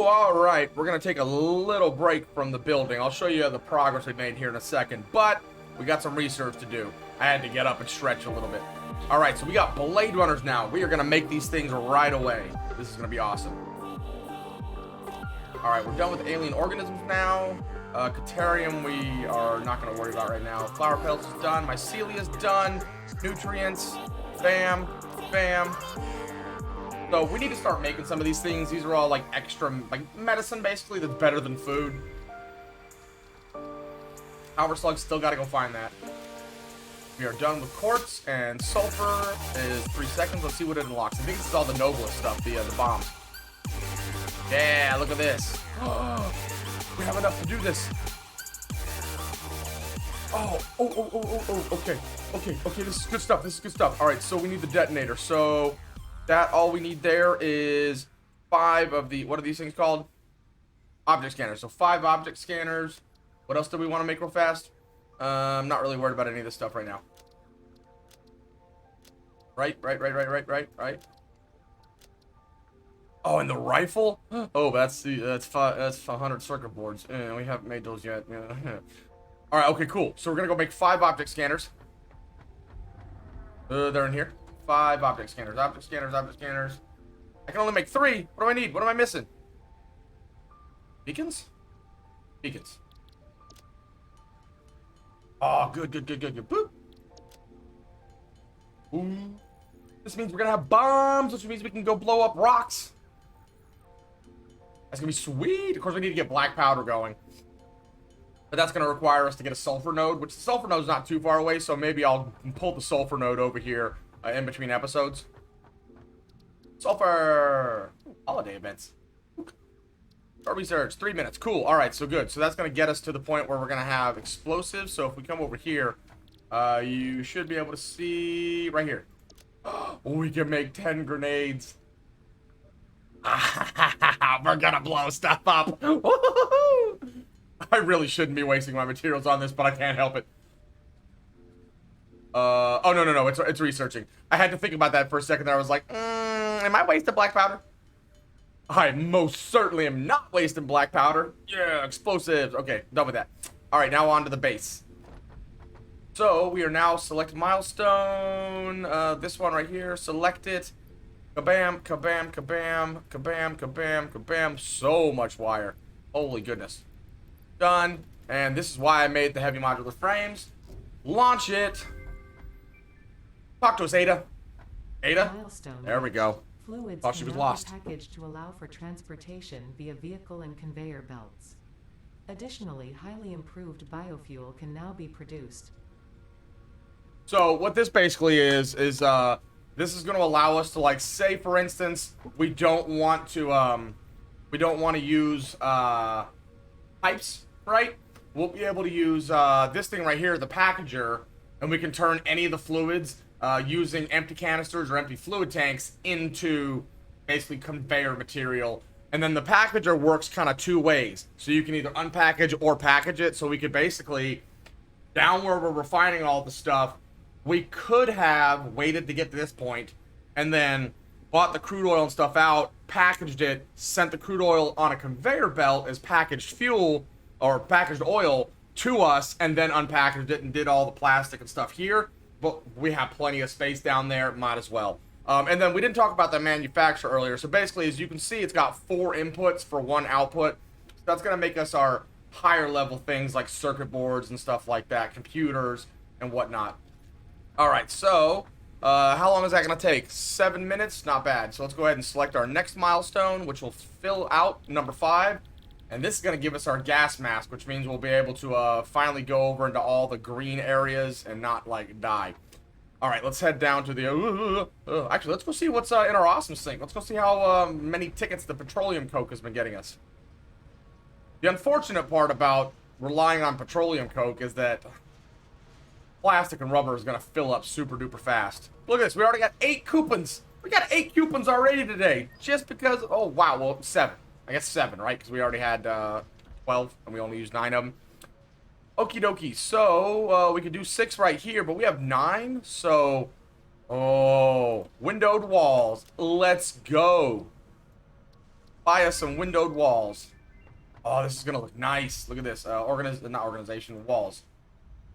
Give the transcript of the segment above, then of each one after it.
all right. We're going to take a little break from the building. I'll show you the progress we made here in a second, but we got some research to do. I had to get up and stretch a little bit. All right, so we got Blade Runners now. We are going to make these things right away. This is going to be awesome. All right, we're done with alien organisms now. Caterium we are not going to worry about right now. Flower petals is done. Mycelia is done. Nutrients. Bam. Bam. So we need to start making some of these things. These are all like extra, like medicine basically that's better than food. Power slug, still got to go find that. We are done with quartz, and sulfur is 3 seconds. Let's see what it unlocks. I think this is all the noblest stuff, the bombs. Yeah, look at this. We have enough to do this. Okay, this is good stuff. All right, so we need the detonator. So that all we need there is 5 of the, what are these things called? Object scanners. So 5 object scanners. What else do we want to make real fast? I'm not really worried about any of this stuff right now. Right. Oh, and the rifle? Oh, that's 100 circuit boards. We haven't made those yet. All right, okay, cool. So we're gonna go make 5 object scanners. They're in here. 5 object scanners. I can only make 3. What do I need? What am I missing? Beacons. Oh, good. Boop. Ooh. This means we're gonna have bombs, which means we can go blow up rocks. That's gonna be sweet. Of course, we need to get black powder going. But that's gonna require us to get a sulfur node, which the sulfur node is not too far away, so maybe I'll pull the sulfur node over here in between episodes. Sulfur! Holiday events. Our research, 3 minutes. Cool. All right, so good. So that's going to get us to the point where we're going to have explosives. So if we come over here, you should be able to see right here. We can make 10 grenades. We're going to blow stuff up. I really shouldn't be wasting my materials on this, but I can't help it. Oh, no. It's researching. I had to think about that for a second there. I was like, am I wasting black powder? I most certainly am not wasting black powder. Yeah, explosives. Okay, done with that. All right, now on to the base. So we are now select milestone. This one right here. Select it. Kabam, kabam, kabam, kabam, kabam, kabam. So much wire. Holy goodness. Done. And this is why I made the heavy modular frames. Launch it. Talk to us, Ada. Ada? Milestone. There we go. Fluids Thought she was lost. packaged to allow for transportation via vehicle and conveyor belts. Additionally, highly improved biofuel can now be produced. So what this basically is this is going to allow us to, like, say for instance we don't want to use pipes, right? We'll be able to use this thing right here, the packager, and we can turn any of the fluids using empty canisters or empty fluid tanks into basically conveyor material. And then the packager works kind of 2 ways. So you can either unpackage or package it. So we could basically, down where we're refining all the stuff, we could have waited to get to this point and then bought the crude oil and stuff out, packaged it, sent the crude oil on a conveyor belt as packaged fuel or packaged oil to us, and then unpackaged it and did all the plastic and stuff here. But we have plenty of space down there, might as well. And then we didn't talk about the manufacturer earlier. So basically, as you can see, it's got 4 inputs for 1 output. So that's going to make us our higher level things like circuit boards and stuff like that, computers and whatnot. All right, so how long is that going to take? 7 minutes? Not bad. So let's go ahead and select our next milestone, which will fill out number 5. And this is going to give us our gas mask, which means we'll be able to finally go over into all the green areas and not, like, die. All right, let's head down to the... actually, let's go see what's in our awesome sink. Let's go see how many tickets the petroleum coke has been getting us. The unfortunate part about relying on petroleum coke is that plastic and rubber is going to fill up super duper fast. Look at this. We already got 8 coupons. We got 8 coupons already today. Just because... Oh, wow. Well, 7. I guess 7, right? Because we already had 12, and we only used 9 of them. Okie dokie. So, we could do 6 right here, but we have 9. So, oh, windowed walls. Let's go. buy us some windowed walls. Oh, this is gonna look nice. Look at this. Not organization, walls.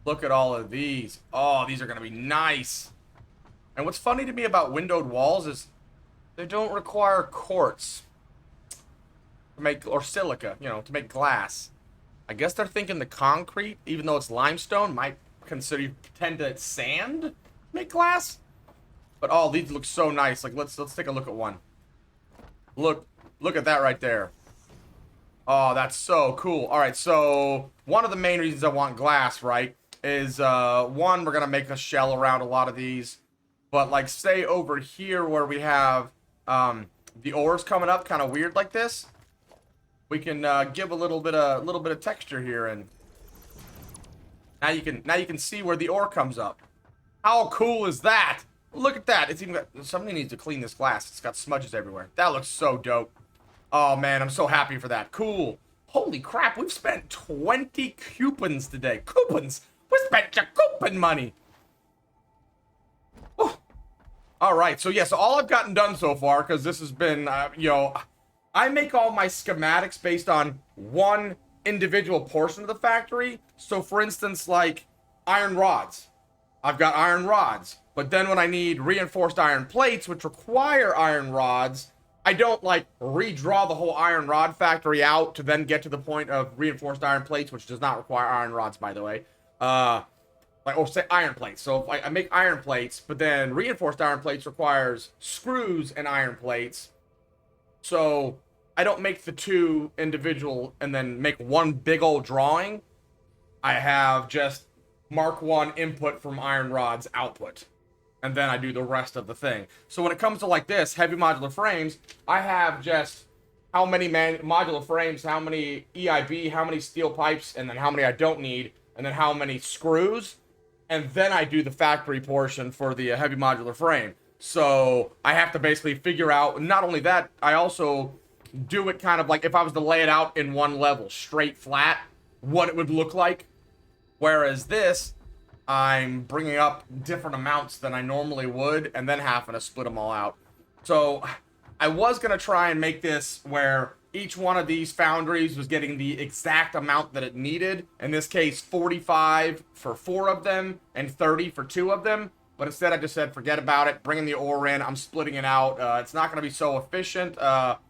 Look at all of these. Oh, these are gonna be nice. And what's funny to me about windowed walls is they don't require quartz to make, or silica, you know, to make glass. I guess they're thinking the concrete, even though it's limestone, might tend to sand make glass. But oh, these look so nice. Like let's take a look at one. Look at that right there. Oh, that's so cool. All right, so one of the main reasons I want glass, right, is one, we're gonna make a shell around a lot of these. But like, say over here where we have the ores coming up, kind of weird like this, we can give a little bit of texture here, and now you can see where the ore comes up. How cool is that? Look at that. It's even got, somebody needs to clean this glass. It's got smudges everywhere. That looks so dope. Oh man, I'm so happy for that. Cool. Holy crap, we've spent 20 coupons today. Coupons? We spent your coupon money. Oh. All right, so yes, all I've gotten done so far, because this has been, you know, I make all my schematics based on one individual portion of the factory. So for instance, like iron rods. I've got iron rods. But then when I need reinforced iron plates, which require iron rods, I don't like redraw the whole iron rod factory out to then get to the point of reinforced iron plates, which does not require iron rods, by the way. Or say iron plates. So if I make iron plates, but then reinforced iron plates requires screws and iron plates. So I don't make the two individual and then make one big old drawing. I have just Mark 1 input from iron rods output. And then I do the rest of the thing. So when it comes to like this, heavy modular frames, I have just how many modular frames, how many EIB, how many steel pipes, and then how many I don't need, and then how many screws. And then I do the factory portion for the heavy modular frame. So I have to basically figure out, not only that, I also do it kind of like if I was to lay it out in one level, straight flat, what it would look like. Whereas this, I'm bringing up different amounts than I normally would, and then having to split them all out. So I was going to try and make this where each one of these foundries was getting the exact amount that it needed. In this case, 45 for 4 of them and 30 for 2 of them. But instead, I just said, forget about it. Bringing the ore in. I'm splitting it out. It's not going to be so efficient, but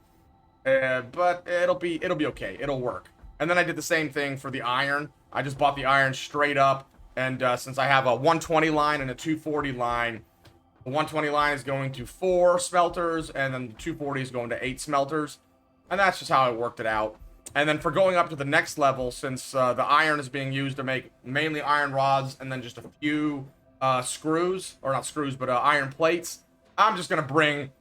it'll be okay. It'll work. And then I did the same thing for the iron. I just bought the iron straight up. And since I have a 120 line and a 240 line, the 120 line is going to 4 smelters, and then the 240 is going to 8 smelters. And that's just how I worked it out. And then for going up to the next level, since the iron is being used to make mainly iron rods and then just a few screws, or not screws, but iron plates, I'm just going to bring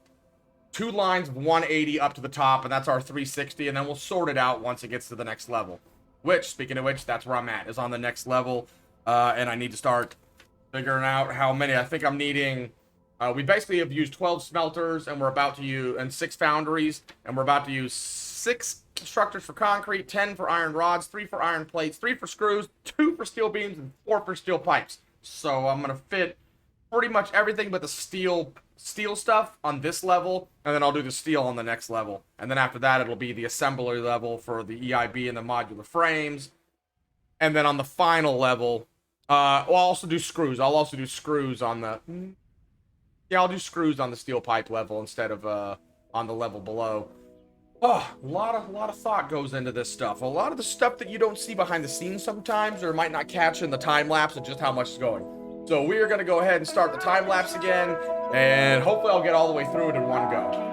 2 lines of 180 up to the top, and that's our 360, and then we'll sort it out once it gets to the next level. Which, speaking of which, that's where I'm at, is on the next level. And I need to start figuring out how many. I think I'm needing, we basically have used 12 smelters, and we're about to use, and 6 foundries, and we're about to use 6 constructors for concrete, 10 for iron rods, 3 for iron plates, 3 for screws, 2 for steel beams, and 4 for steel pipes. So I'm going to fit pretty much everything but the steel stuff on this level, and then I'll do the steel on the next level. And then after that, it'll be the assembly level for the EIB and the modular frames. And then on the final level, I'll also do screws. I'll also do screws on the... Yeah, I'll do screws on the steel pipe level instead of on the level below. Oh, a lot of thought goes into this stuff. A lot of the stuff that you don't see behind the scenes sometimes, or might not catch in the time lapse of just how much is going. So we are going to go ahead and start the time lapse again, and hopefully I'll get all the way through it in one go.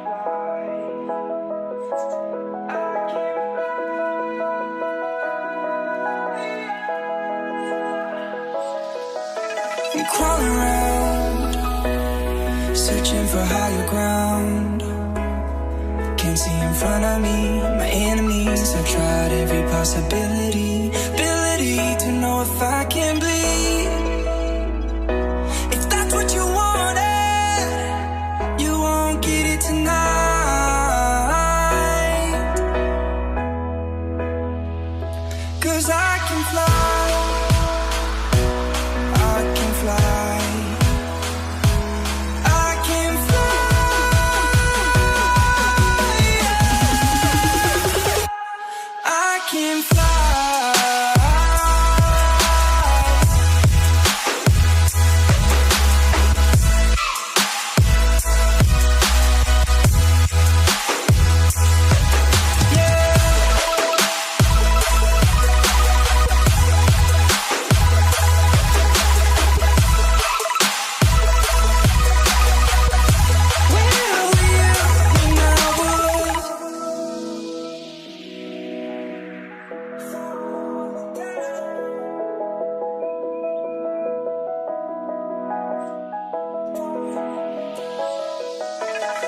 I'm crawling around, searching for higher ground. Can't see in front of me, my enemies. I've tried every possibility, ability to know if I can bleed. If that's what you wanted, you won't get it tonight. 'Cause I can fly.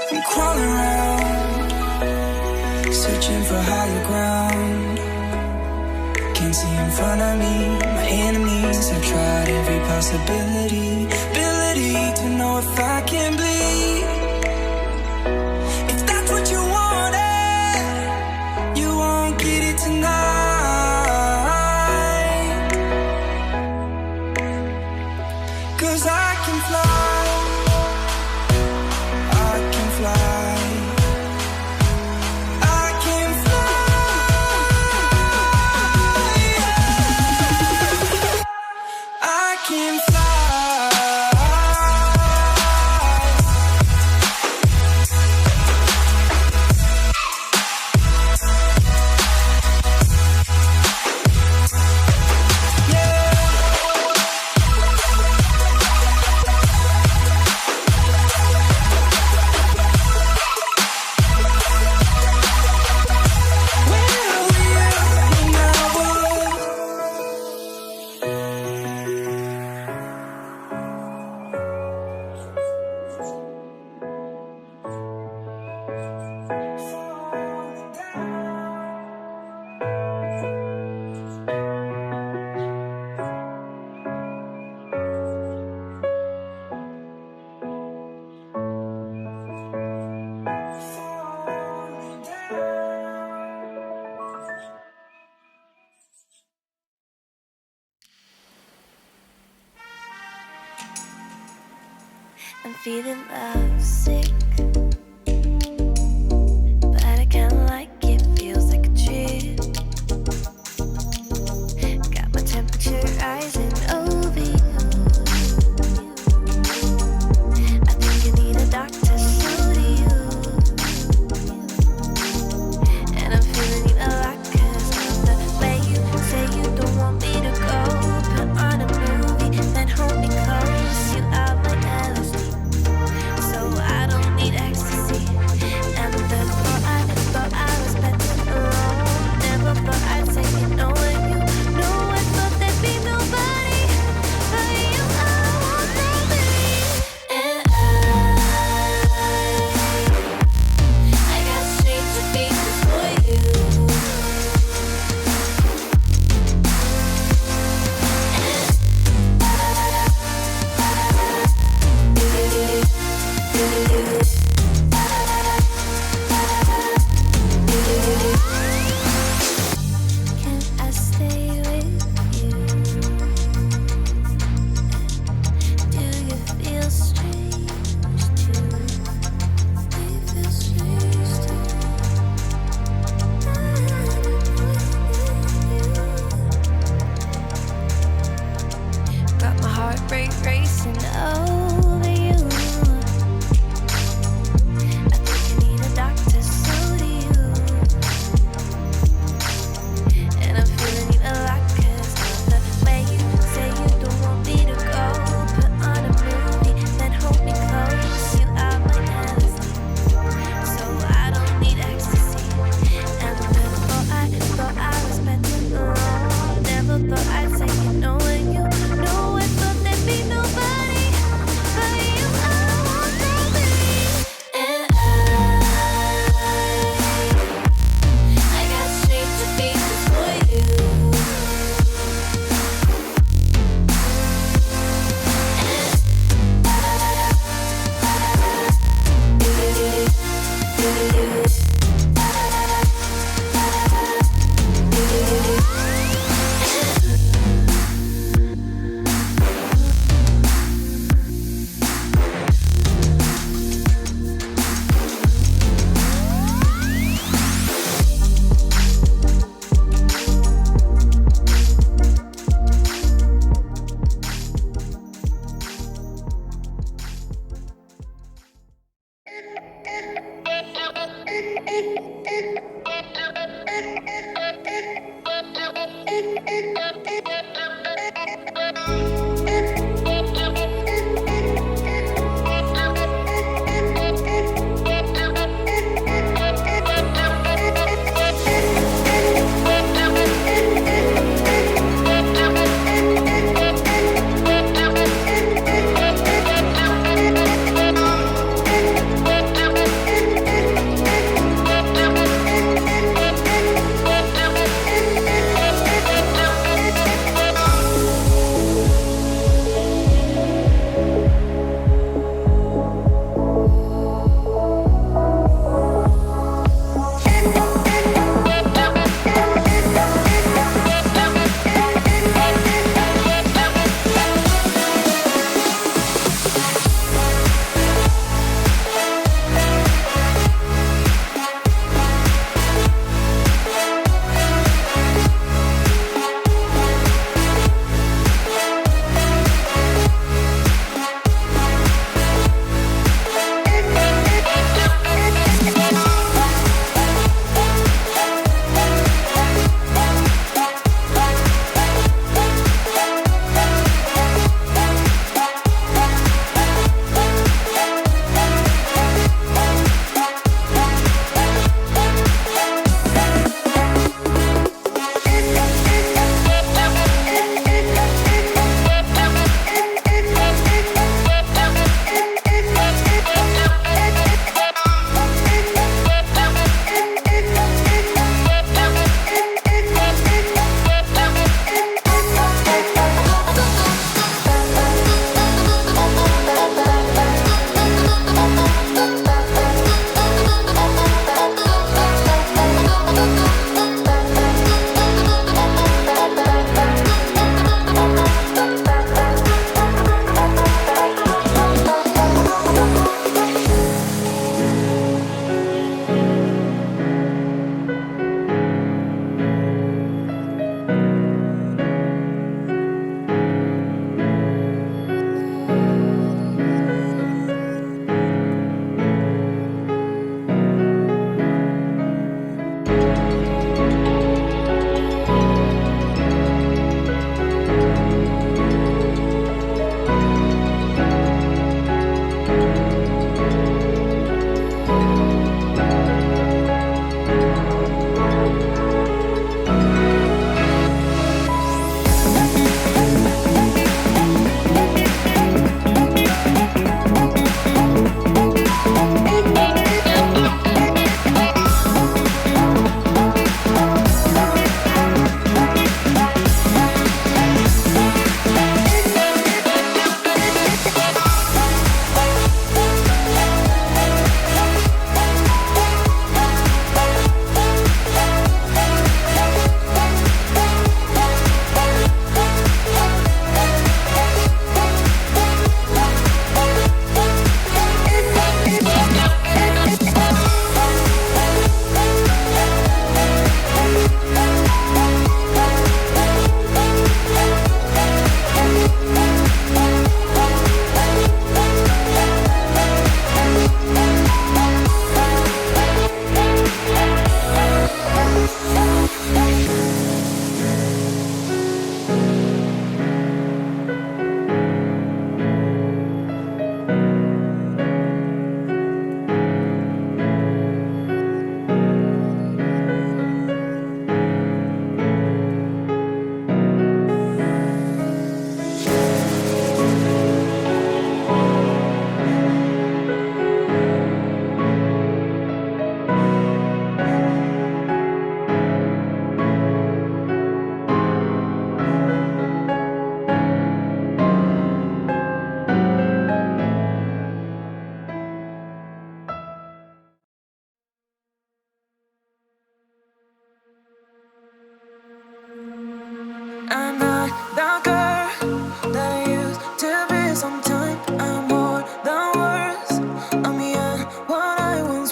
I'm crawling around, searching for higher ground. Can't see in front of me, my enemies. I've tried every possibility, ability to know if I can bleed. If that's what you wanted, you won't get it tonight. 'Cause I can fly, I can fly. I'm feeling lovesick, but I kinda like it, feels like a trip. Got my temperature rising over you. I think you need a doctor, so do you. And I'm feeling you a lot 'cause of the way you say you don't want me to go. Put on a movie, then hold me close. You are my LSD, so I don't need ecstasy. And before I thought I was better alone. Never thought I'd say you know when you know. I thought there'd be nobody but you. I want nobody. And I got strange feelings for you. Can I stay with you? Do you feel strange too? Do you feel strange too? Got my heart racing over you. I think you need a doctor, so do you. And I'm feeling you a lot 'cause of the way you say you don't want me to go. Put on a movie, then hold me close. You are my LSD, so I don't need ecstasy. And before I thought I was better alone. Never thought I'd say you know when you know. I thought there'd be nobody but you. I want nobody. And I got strange feelings for you.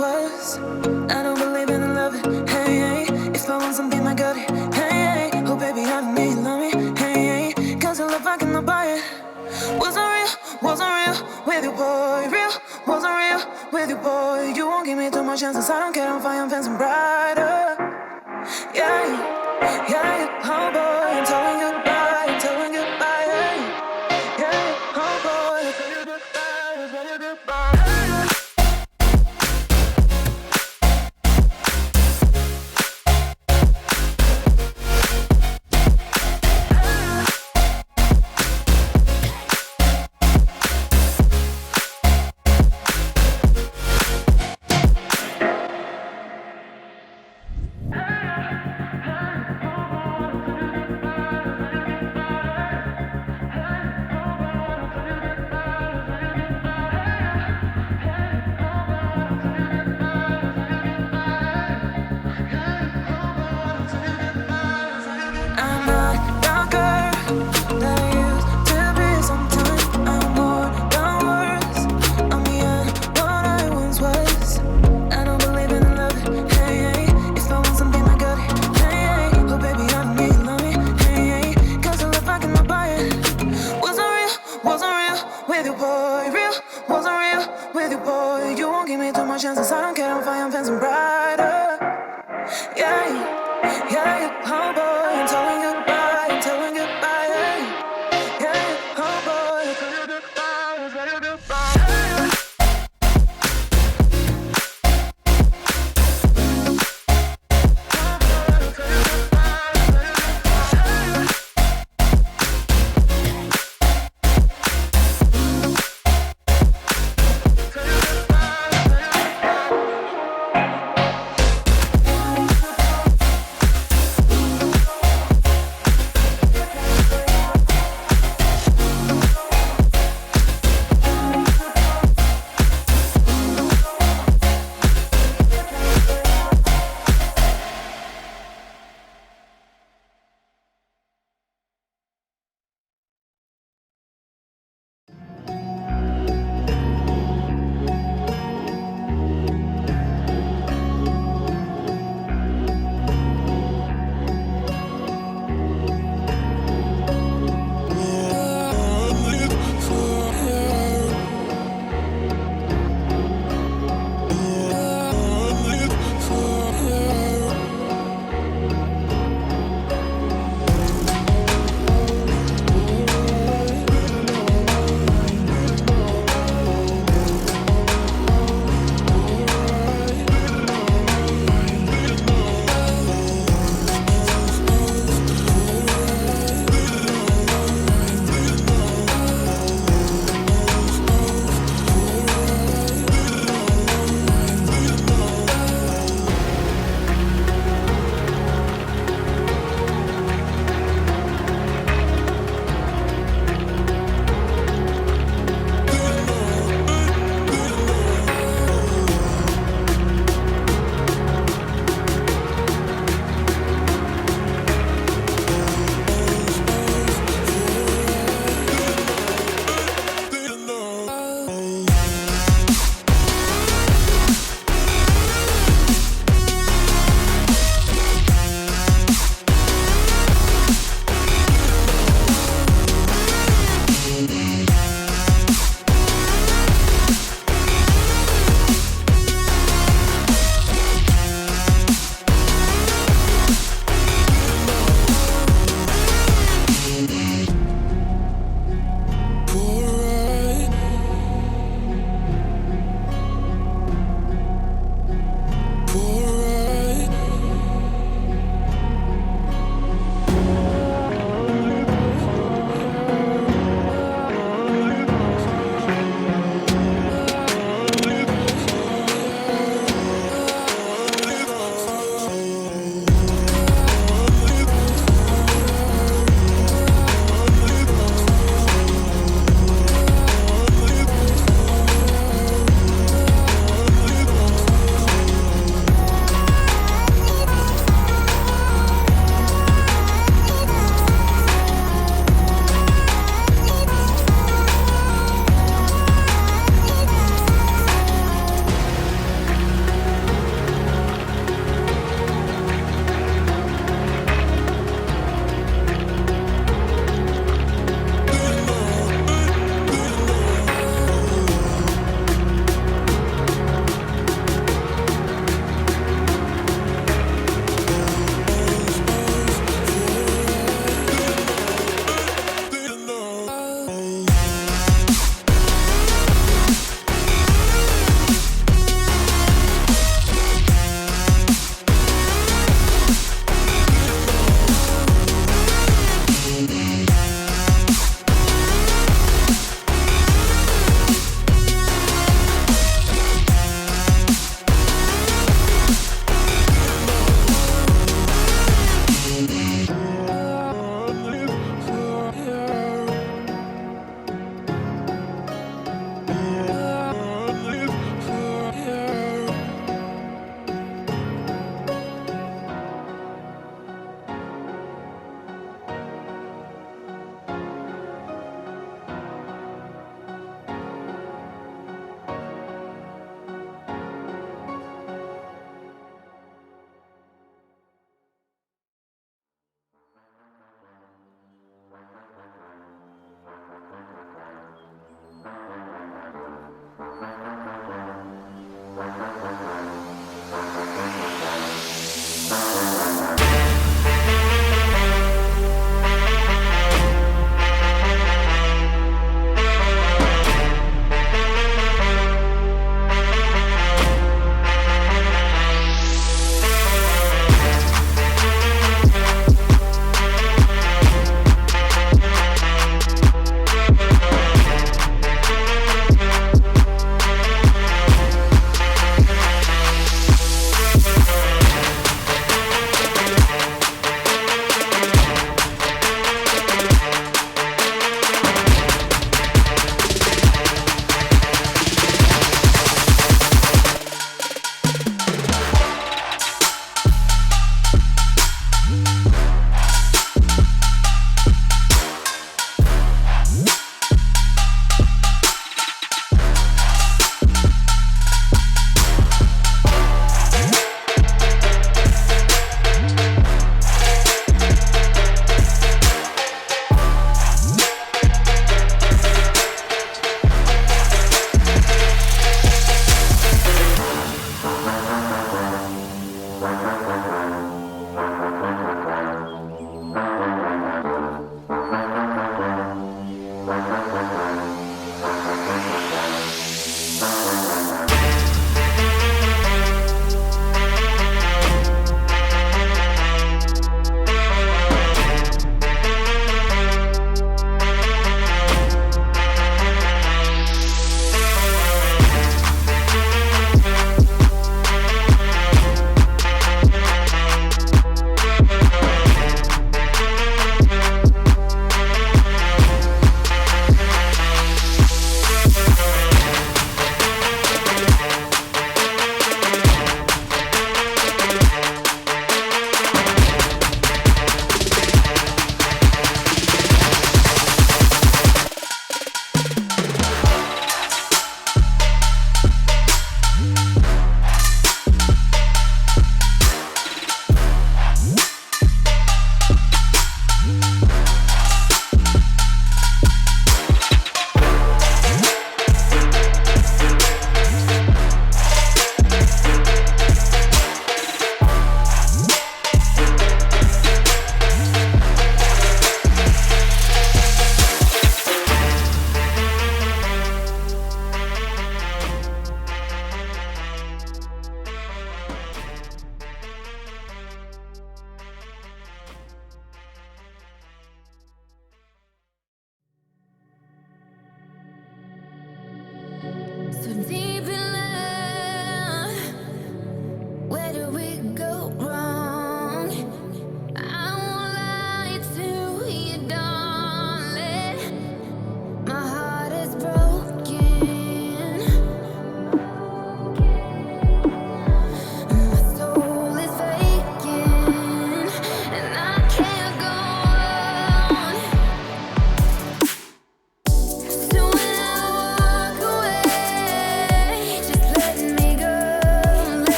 was. I don't believe in love it, hey, hey. If I want something, I got it, hey, hey. Oh baby, I don't need love me, hey, hey. Cause your love I cannot buy it. Wasn't real with you, boy. Real, wasn't real with you, boy. You won't give me too much chances. I don't care, I'm fine, I'm fancy brighter. Yeah, yeah, oh boy, I'm telling you goodbye, I'm telling you goodbye, yeah, yeah, oh boy, I'm telling you goodbye, I'm telling you goodbye.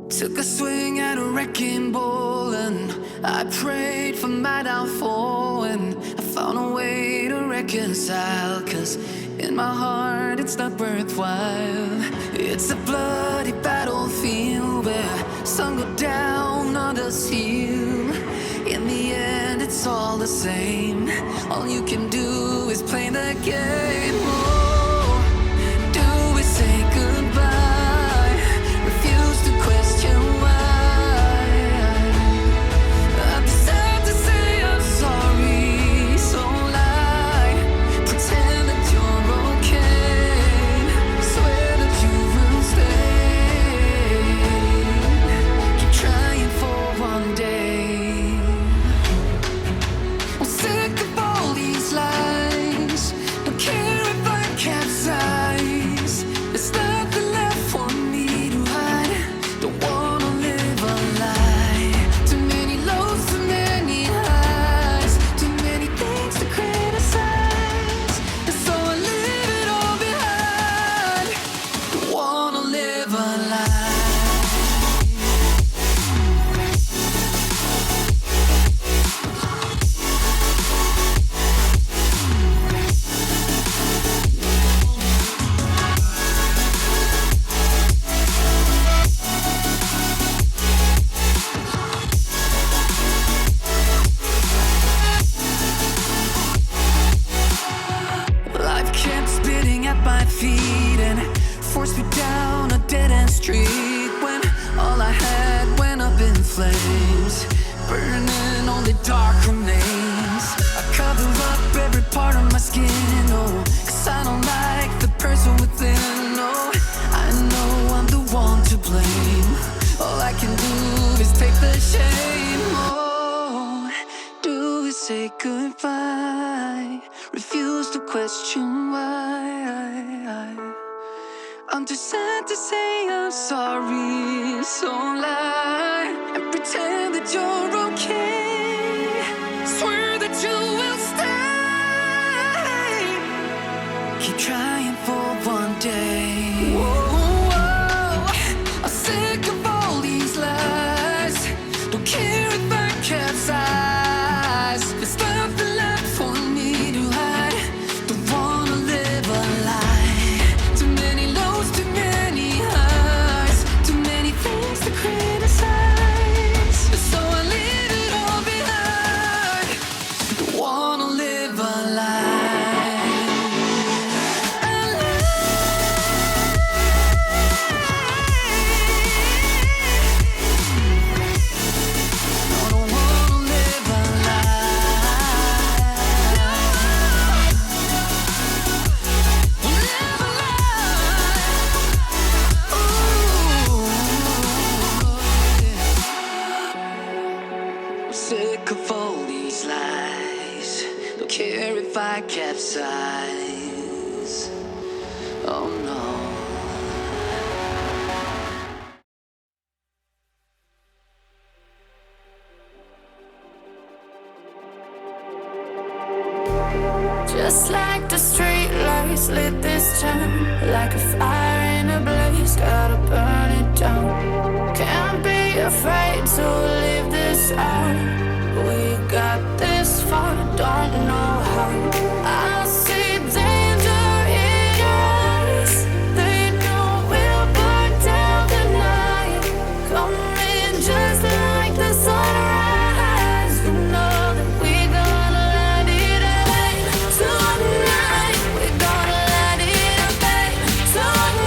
Took a swing at a wrecking ball and I prayed for my downfall, and I found a way to reconcile, 'cause in my heart it's not worthwhile. It's a bloody battlefield where some go down, others heal. In the end it's all the same. All you can do is play the game. Oh, do we say goodbye? Refuse to question why. I deserve to say I'm sorry, so lie. Pretend that you're okay. Swear that you will stay. Keep trying for one day. I'm sick of all these lies. Don't care if I capsize. There's nothing left for me to hide. Don't wanna live a lie. Too many lows, too many highs. Too many things to criticize. And so I leave it all behind. Don't wanna live a lie. Life kept spitting at my feet and forced me down a dead-end street when all I had went up in flames, burning only dark remains. I cover up every part of my skin, oh, 'cause I don't like the person within, oh. I know I'm the one to blame. All I can do is take the shame, oh. Do we say goodbye? Refuse to question why. I'm too sad to say I'm sorry, so lie and pretend that you're okay. Swear that you will stay. Keep trying for one day. Whoa, whoa. I'm sick of all these lies. Don't care if I capsize. There's nothing left for me to hide. Don't wanna live a lie. Too many lows, too many highs. Too many things to criticize. So I leave it all behind. Don't wanna live a lie. A lie. I don't wanna live a lie. Live a lie. Ooh. I'm sick of all these lies. Don't care if I capsize. Oh no. Just like the street lights lit this town, like a fire in a blaze, gotta burn it down. Can't be afraid to leave this out. We got this far, don't know how. I see danger in your eyes. They know we'll burn down the night. Coming just like the sunrise. You know that we're gonna let it rain tonight. We're gonna let it rain tonight.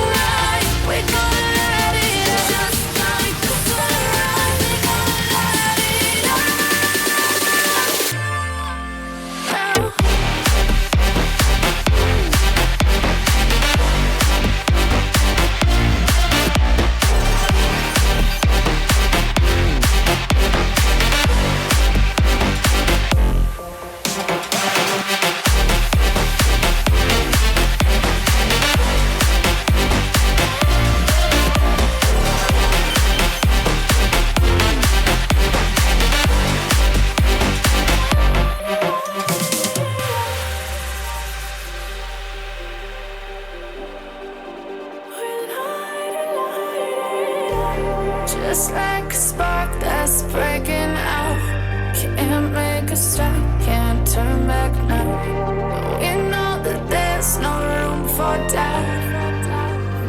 just like a spark that's breaking out. Can't make a stop, can't turn back now. We know that there's no room for doubt.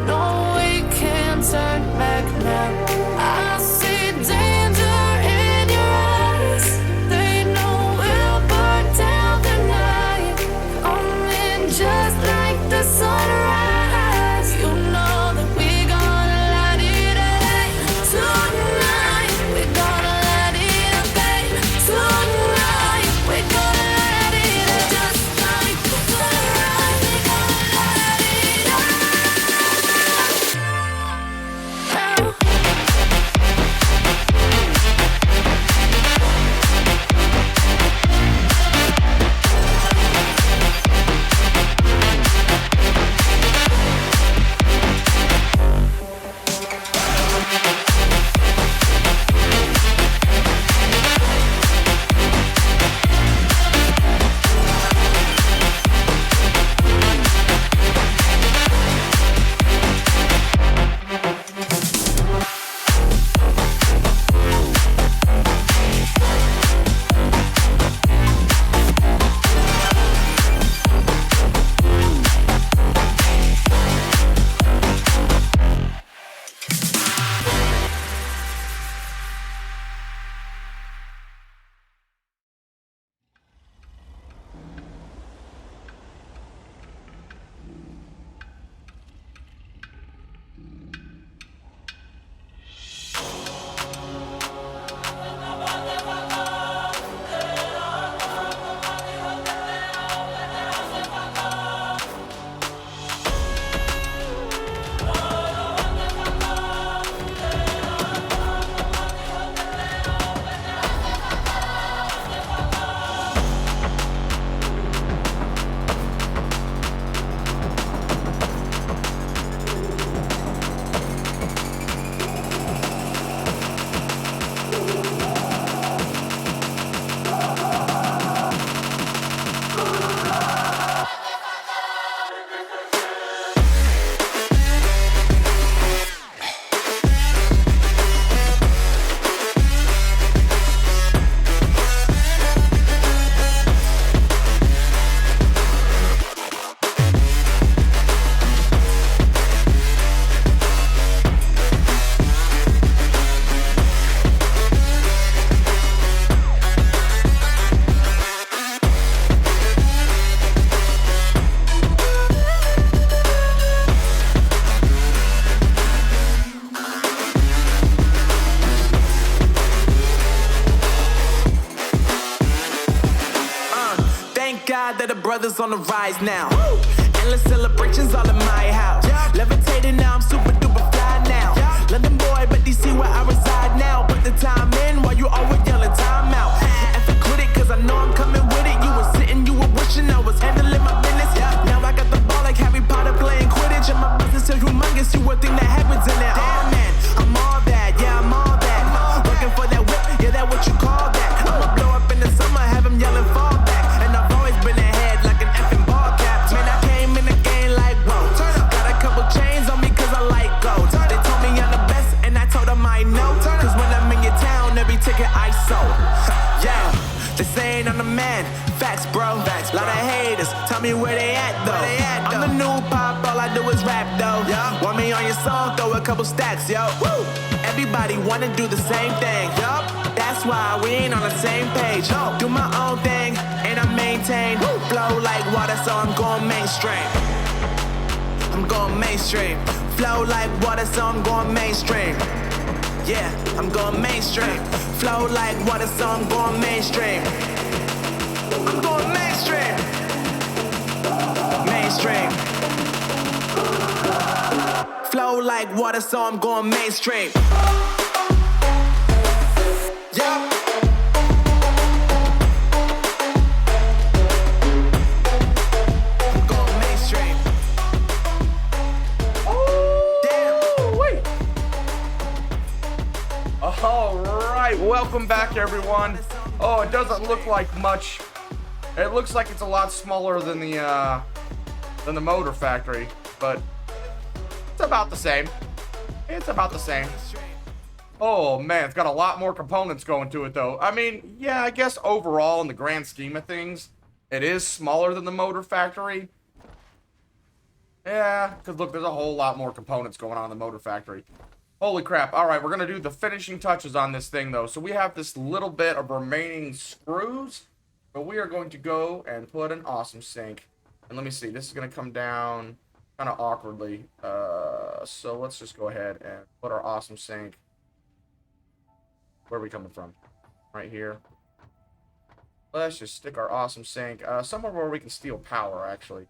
No, we can't turn back now. I see danger in your eyes. They know we'll burn down the night. Coming just like the sunrise. You know that we gonna light it up tonight. We gonna light it up, babe. Tonight we gonna light it up just like the sunrise. We gonna light it up now. That the brothers on the rise now. Endless celebrations all in my house. Levitating now, I'm super duper fly now. London boy, but DC where I reside now. Put the time in while you always yelling time out. And for quit it, cause I know I'm coming with it. You were sitting, you were wishing I was handling my business. Now I got the ball like Harry Potter playing Quidditch. And my business is humongous, you would think that happens in there. Oh man, I'm all that, yeah, I'm all that. Looking for that whip, yeah, that what you call that. I'ma blow up in the summer, have them yelling fall back. And I've always been ahead like an effing ball cap. Man, I came in the game like, whoa. Got a couple chains on me cause I like gold. They told me I'm the best and I told them I know. Cause when I'm in your town, every ticket I sold. Yeah, they saying I'm the man. Facts, bro. Lot of haters, tell me where they at though. I'm the new pop, all I do is rap though. Want me on your song, throw a couple stacks, yo. Woo! Everybody wanna do the same thing. That's why we ain't on the same page. Do my own thing, and I maintain. Flow like water, so I'm going mainstream. I'm going mainstream. Flow like water, so I'm going mainstream. Yeah, I'm going mainstream. Flow like water, so I'm going mainstream. I'm going mainstream. Mainstream. Flow like water, so I'm going mainstream. Yeah. I'm going mainstream. Damn. Wait. All right, welcome back, everyone. Oh, it doesn't look like much. It looks like it's a lot smaller than the motor factory, but it's about the same. It's about the same. Oh man, it's got a lot more components going to it though. I mean, yeah, I guess overall in the grand scheme of things, it is smaller than the motor factory. Yeah, because look, there's a whole lot more components going on in the motor factory. Holy crap. All right, we're going to do the finishing touches on this thing though. So we have this little bit of remaining screws, but we are going to go and put an awesome sink. And let me see, this is going to come down kind of awkwardly. So let's just go ahead and put our awesome sink. Where are we coming from? Right here. Let's just stick our awesome sink somewhere where we can steal power, actually.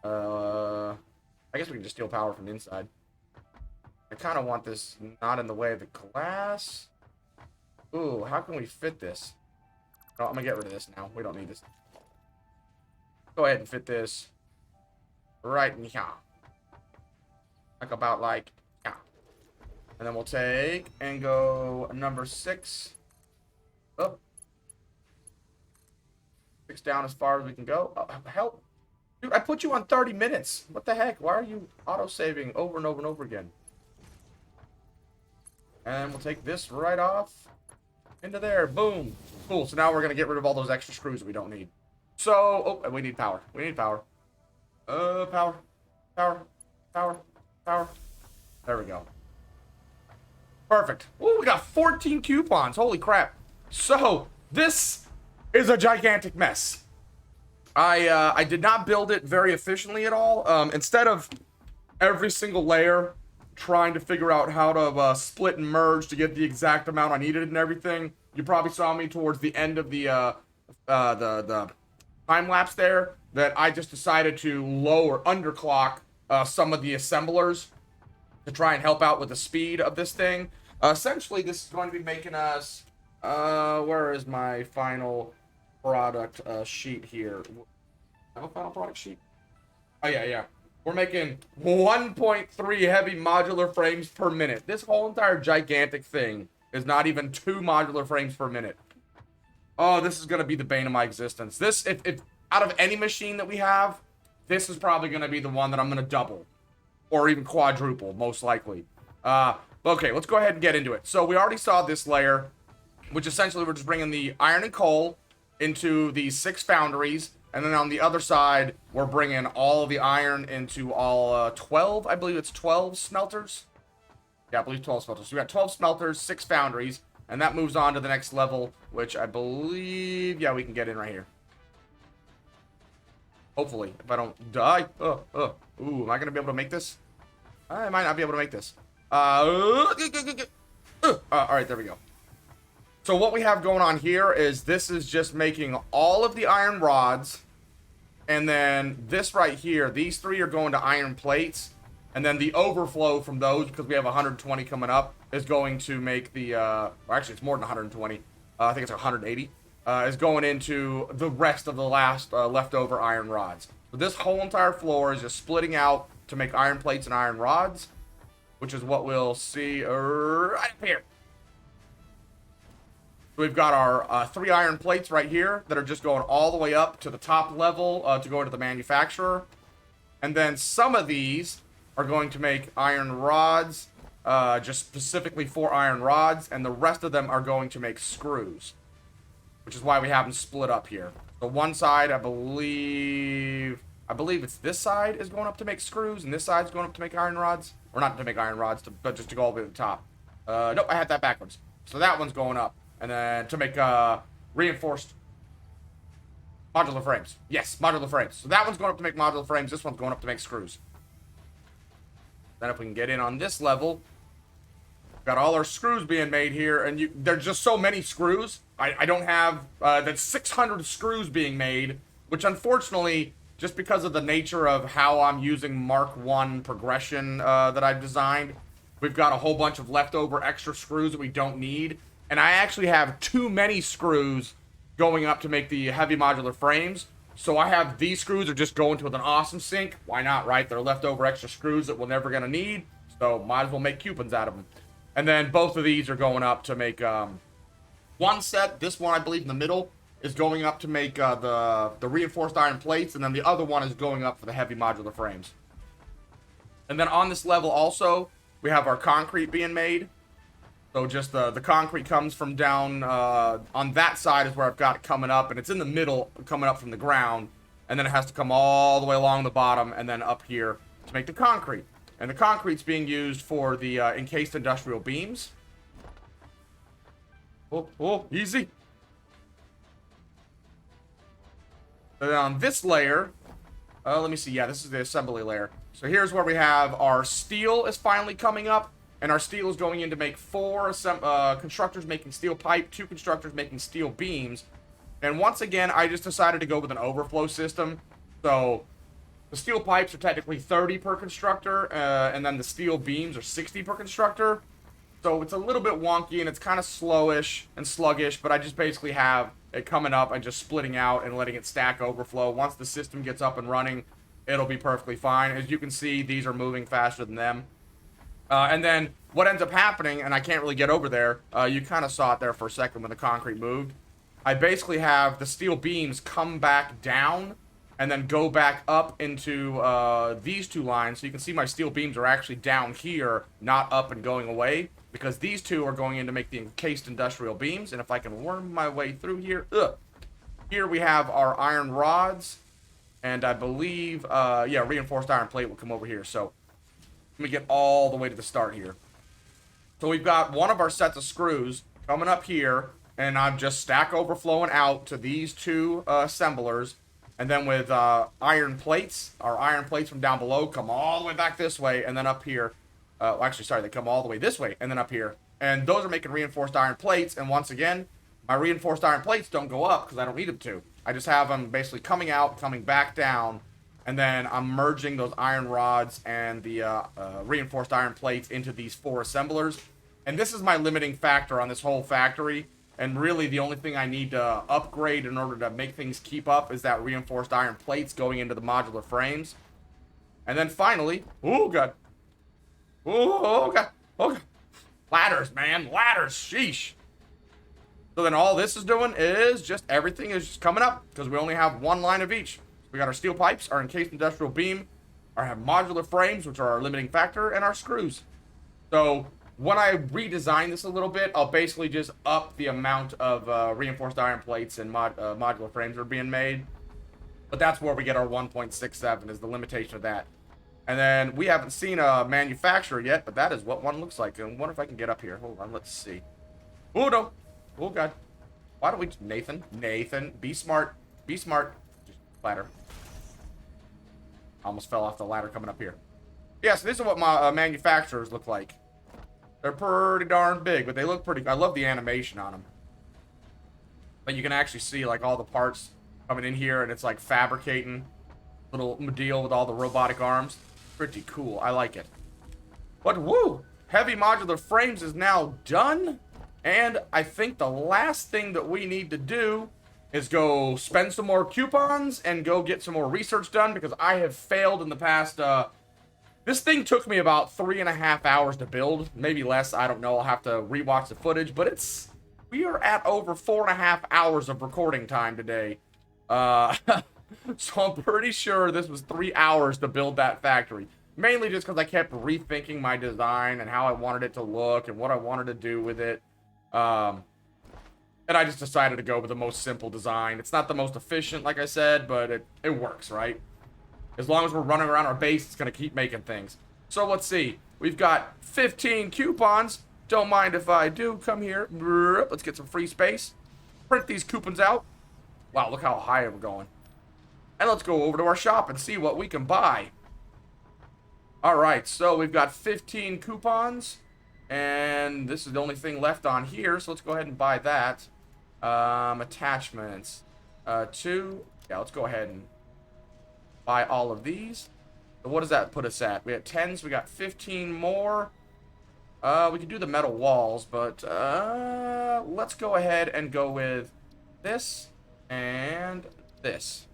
I guess we can just steal power from the inside. I kind of want this not in the way of the glass. Ooh, how can we fit this? No, I'm going to get rid of this now. We don't need this. Go ahead and fit this right in here. Like about like, yeah. And then we'll take and go number 6 up. 6 down as far as we can go. Oh, help. Dude, I put you on 30 minutes. What the heck? Why are you auto-saving over and over and over again? And we'll take this right off. Into there. Boom. Cool. So now we're going to get rid of all those extra screws that we don't need. So, oh, and we need power. We need power. Power. Power. Power. Power. There we go. Perfect. Ooh, we got 14 coupons. Holy crap. So, this is a gigantic mess. I did not build it very efficiently at all. Instead of every single layer trying to figure out how to split and merge to get the exact amount I needed and everything, you probably saw me towards the end of the time lapse there that I just decided to underclock some of the assemblers to try and help out with the speed of this thing. Essentially, this is going to be making us where is my final product sheet here? I have a final product sheet? Oh yeah. We're making 1.3 heavy modular frames per minute. This whole entire gigantic thing is not even 2 modular frames per minute. Oh, this is gonna be the bane of my existence. This, if out of any machine that we have, this is probably gonna be the one that I'm gonna double, or even quadruple, most likely. Okay, let's go ahead and get into it. So we already saw this layer, which essentially we're just bringing the iron and coal into the 6 foundries, and then on the other side, we're bringing all of the iron into all 12, I believe it's 12 smelters. Yeah, I believe 12 smelters. So we got 12 smelters, 6 foundries, and that moves on to the next level, which I believe, yeah, we can get in right here. Hopefully, if I don't die. Ooh, am I going to be able to make this? I might not be able to make this. Alright, there we go. So what we have going on here is this is just making all of the iron rods, and then this right here, these 3 are going to iron plates, and then the overflow from those, because we have 120 coming up, is going to make the, well, actually it's more than 120, I think it's 180, is going into the rest of the last leftover iron rods. So this whole entire floor is just splitting out to make iron plates and iron rods, which is what we'll see right up here. We've got our 3 iron plates right here that are just going all the way up to the top level to go into the manufacturer. And then some of these are going to make iron rods, just specifically for iron rods, and the rest of them are going to make screws, which is why we have them split up here. So one side, I believe it's this side is going up to make screws, and this side is going up to make iron rods. Or not to make iron rods, but just to go all the way to the top. Nope, I had that backwards. So that one's going up. And then to make reinforced modular frames. Yes, modular frames. So that one's going up to make modular frames. This one's going up to make screws. Then if we can get in on this level, we've got all our screws being made here. And there's just so many screws. I don't have, that's 600 screws being made, which unfortunately, just because of the nature of how I'm using Mark 1 progression that I've designed, we've got a whole bunch of leftover extra screws that we don't need. And I actually have too many screws going up to make the heavy modular frames. So I have these screws are just going to an awesome sink. Why not, right? They're leftover extra screws that we're never going to need. So might as well make coupons out of them. And then both of these are going up to make one set. This one, I believe, in the middle is going up to make the reinforced iron plates. And then the other one is going up for the heavy modular frames. And then on this level also, we have our concrete being made. So just the concrete comes from down on that side is where I've got it coming up, and it's in the middle coming up from the ground, and then it has to come all the way along the bottom and then up here to make the concrete. And the concrete's being used for the encased industrial beams. Oh, easy. And then on this layer, let me see. Yeah, this is the assembly layer. So here's where we have our steel is finally coming up. And our steel is going in to make 4 constructors making steel pipe, 2 constructors making steel beams. And once again, I just decided to go with an overflow system. So the steel pipes are technically 30 per constructor, and then the steel beams are 60 per constructor. So it's a little bit wonky, and it's kind of slowish and sluggish, but I just basically have it coming up and just splitting out and letting it stack overflow. Once the system gets up and running, it'll be perfectly fine. As you can see, these are moving faster than them. And then what ends up happening, and I can't really get over there, you kind of saw it there for a second when the concrete moved. I basically have the steel beams come back down and then go back up into these 2 lines. So you can see my steel beams are actually down here, not up and going away, because these 2 are going in to make the encased industrial beams. And if I can worm my way through here, here we have our iron rods, and I believe, yeah, reinforced iron plate will come over here. So let me get all the way to the start here. So we've got one of our sets of screws coming up here, and I'm just stack overflowing out to these 2 assemblers. And then with iron plates, our iron plates from down below come all the way back this way, and then up here. Actually, sorry, they come all the way this way, and then up here. And those are making reinforced iron plates, and once again, my reinforced iron plates don't go up because I don't need them to. I just have them basically coming out, coming back down, and then I'm merging those iron rods and the reinforced iron plates into these 4 assemblers. And this is my limiting factor on this whole factory. And really the only thing I need to upgrade in order to make things keep up is that reinforced iron plates going into the modular frames. And then finally, oh god. Oh god. Oh god. Ladders, man. Ladders. Sheesh. So then all this is doing is just everything is just coming up because we only have 1 line of each. We got our steel pipes, our encased industrial beam, our modular frames, which are our limiting factor, and our screws. So when I redesign this a little bit, I'll basically just up the amount of reinforced iron plates and modular frames that are being made. But that's where we get our 1.67 is the limitation of that. And then we haven't seen a manufacturer yet, but that is what one looks like. And I wonder if I can get up here. Hold on, let's see. Oh, no. Oh, God. Why don't we... Nathan, be smart. Be smart. Just ladder. Almost fell off the ladder coming up here. Yeah, so this is what my manufacturers look like. They're pretty darn big, but they look pretty... I love the animation on them. But you can actually see, like, all the parts coming in here, and it's, like, fabricating. Little deal with all the robotic arms. Pretty cool. I like it. But, woo! Heavy modular frames is now done. And I think the last thing that we need to do is go spend some more coupons and go get some more research done, because I have failed in the past. This thing took me about 3.5 hours to build, maybe less. I don't know. I'll have to rewatch the footage, but we are at over 4.5 hours of recording time today. So I'm pretty sure this was 3 hours to build that factory. Mainly just because I kept rethinking my design and how I wanted it to look and what I wanted to do with it. And I just decided to go with the most simple design. It's not the most efficient, like I said, but it works, right? As long as we're running around our base, it's going to keep making things. So let's see. We've got 15 coupons. Don't mind if I do. Come here. Let's get some free space. Print these coupons out. Wow, look how high we're going. And let's go over to our shop and see what we can buy. Alright, so we've got 15 coupons. And this is the only thing left on here, so let's go ahead and buy that. Attachments. 2. Yeah, let's go ahead and buy all of these. So what does that put us at? We had 10s, we got 15 more. We could do the metal walls, but let's go ahead and go with this and this.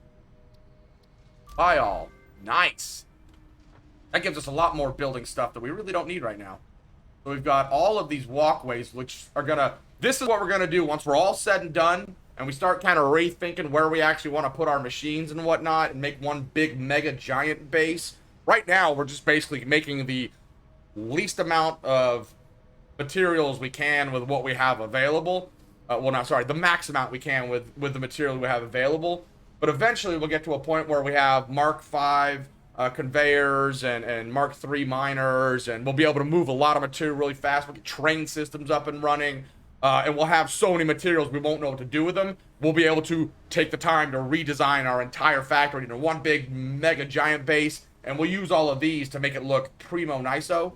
Buy all. Nice. That gives us a lot more building stuff that we really don't need right now. So we've got all of these walkways, which are gonna... This is what we're gonna do once we're all said and done, and we start kind of rethinking where we actually want to put our machines and whatnot, and make one big, mega, giant base. Right now, we're just basically making the least amount of materials we can with what we have available. Well, not sorry, the max amount we can with the material we have available. But eventually we'll get to a point where we have Mark V conveyors and Mark III miners, and we'll be able to move a lot of material really fast. We'll get train systems up and running, and we'll have so many materials we won't know what to do with them. We'll be able to take the time to redesign our entire factory into one big mega giant base, and we'll use all of these to make it look primo niso.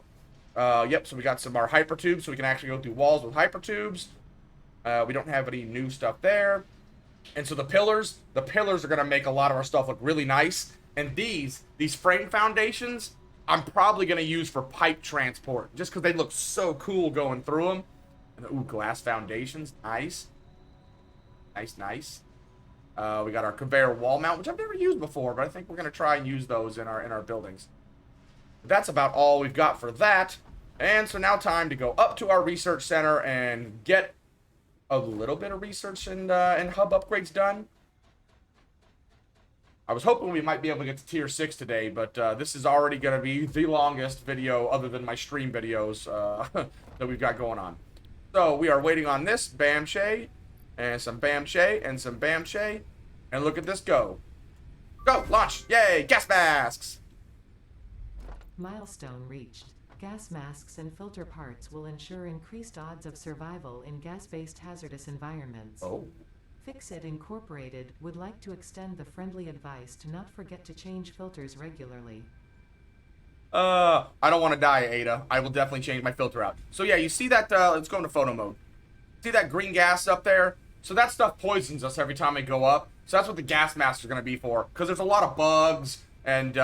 Yep, so we got some our hypertubes, so we can actually go through walls with hypertubes. We don't have any new stuff there. And so the pillars are going to make a lot of our stuff look really nice. And these frame foundations, I'm probably going to use for pipe transport, just because they look so cool going through them. And, ooh, glass foundations, nice. Nice. We got our conveyor wall mount, which I've never used before, but I think we're going to try and use those in our buildings. That's about all we've got for that. And so now time to go up to our research center and get a little bit of research and hub upgrades done. I was hoping we might be able to get to tier 6 today, but this is already going to be the longest video other than my stream videos that we've got going on. So we are waiting on this Bam Shay and some Bam Shay and some Bam Shay, and look at this go. Go, launch, yay, gas masks. Milestone reached. Gas masks and filter parts will ensure increased odds of survival in gas-based hazardous environments. Oh. Fixit Incorporated would like to extend the friendly advice to not forget to change filters regularly. I don't want to die, Ada. I will definitely change my filter out. So yeah, you see that, let's go into photo mode. See that green gas up there? So that stuff poisons us every time we go up. So that's what the gas masks are going to be for. Because there's a lot of bugs and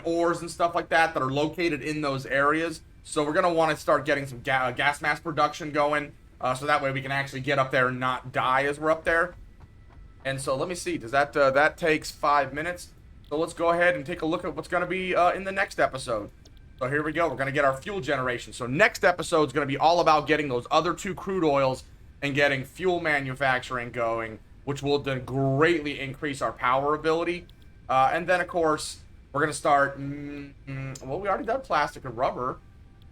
ores and stuff like that that are located in those areas. So we're going to want to start getting some gas mask production going. So that way we can actually get up there and not die as we're up there. And so let me see. Does that, that takes 5 minutes. So let's go ahead and take a look at what's going to be in the next episode. So here we go. We're going to get our fuel generation. So next episode is going to be all about getting those other 2 crude oils and getting fuel manufacturing going, which will then greatly increase our power ability. And then, of course, we're going to start, well, we already done plastic and rubber.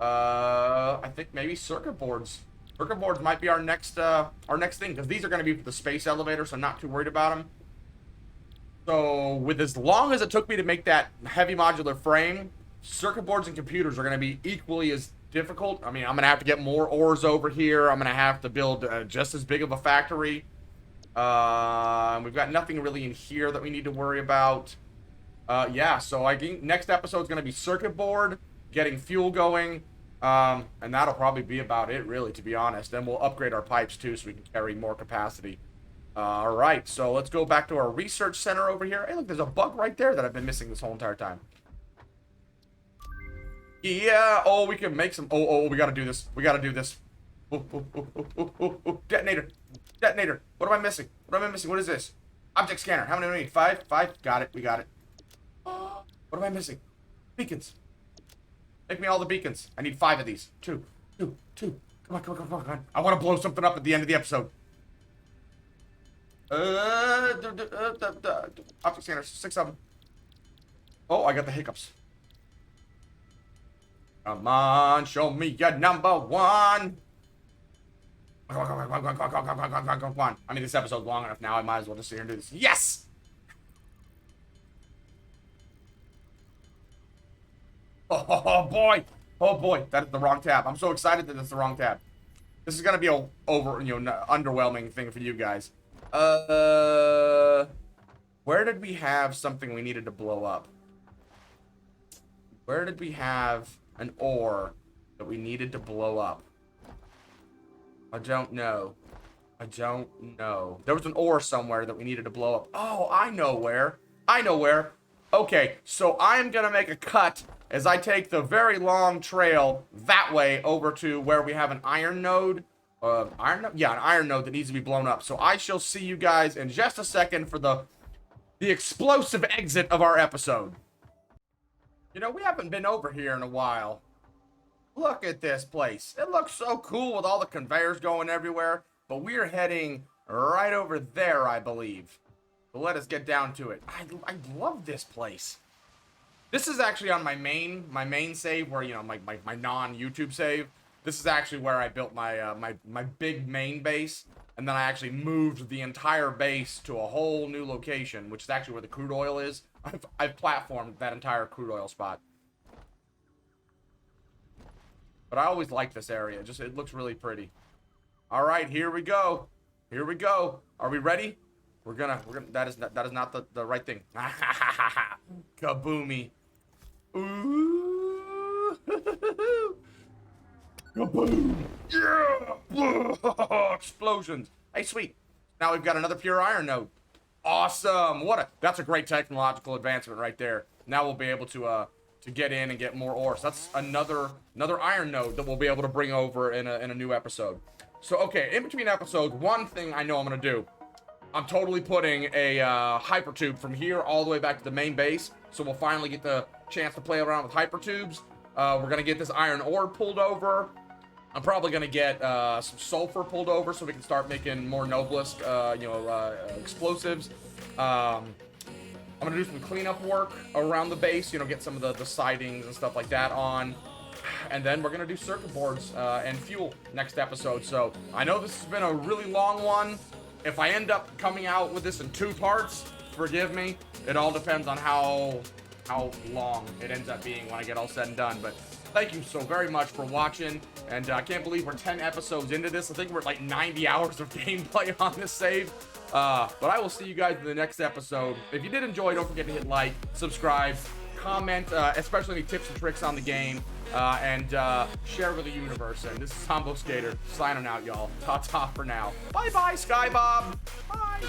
I think maybe circuit boards. Circuit boards might be our next thing, because these are going to be for the space elevator, so I'm not too worried about them. So with as long as it took me to make that heavy modular frame, circuit boards and computers are going to be equally as difficult. I mean, I'm going to have to get more ores over here. I'm going to have to build just as big of a factory. We've got nothing really in here that we need to worry about. Yeah, so I think next episode is going to be circuit board, getting fuel going, and that'll probably be about it, really, to be honest. Then we'll upgrade our pipes, too, so we can carry more capacity. All right, so let's go back to our research center over here. Hey, look, there's a bug right there that I've been missing this whole entire time. Yeah, oh, we can make some... Oh, we gotta do this. We gotta do this. Detonator. Detonator. What am I missing? What am I missing? What is this? Object scanner. How many do we need? 5? 5? Got it. We got it. What am I missing? Beacons. Make me all the beacons. I need 5 of these. 2. Come on. I want to blow something up at the end of the episode. Object scanner. 6 of them. Oh, I got the hiccups. Come on, show me your number 1. Come on. I mean, this episode's long enough now. I might as well just sit here and do this. Yes! Oh boy. Oh boy. That is the wrong tab. I'm so excited that it's the wrong tab. This is gonna be a underwhelming thing for you guys. Where did we have something we needed to blow up? Where did we have an ore that we needed to blow up? I don't know. There was an ore somewhere that we needed to blow up. Oh, I know where. Okay, so I'm gonna make a cut as I take the very long trail that way over to where we have an iron node. Yeah, an iron node that needs to be blown up. So I shall see you guys in just a second for the explosive exit of our episode. You know, we haven't been over here in a while. Look at this place. It looks so cool with all the conveyors going everywhere. But we're heading right over there, I believe. So let us get down to it. I love this place. This is actually on my main save, where, you know, my non-YouTube save. This is actually where I built my my big main base, and then I actually moved the entire base to a whole new location, which is actually where the crude oil is. I've platformed that entire crude oil spot. But I always like this area. Just it looks really pretty. All right, here we go. Here we go. Are we ready? We're gonna. That is not the right thing. Kaboomy. Ooh. Kaboom. Yeah. Explosions. Hey, sweet. Now we've got another pure iron node. Awesome. That's a great technological advancement right there. Now we'll be able to get in and get more ore. So that's another iron node that we'll be able to bring over in a new episode. So, okay, in between episodes, one thing I know I'm going to do, I'm totally putting a hypertube from here all the way back to the main base, so we'll finally get the chance to play around with hypertubes. We're going to get this iron ore pulled over. I'm probably going to get some sulfur pulled over so we can start making more Noblest, explosives. I'm going to do some cleanup work around the base, get some of the sidings and stuff like that on. And then we're going to do circuit boards and fuel next episode. So I know this has been a really long one. If I end up coming out with this in 2 parts, forgive me. It all depends on how long it ends up being when I get all said and done. But thank you so very much for watching. And I can't believe we're 10 episodes into this. I think we're at like 90 hours of gameplay on this save. But I will see you guys in the next episode. If you did enjoy, don't forget to hit like, subscribe, comment, especially any tips and tricks on the game. And share with the universe. And this is Combo Skater signing out, y'all. Ta-ta for now. Bye-bye, Skybob. Bye.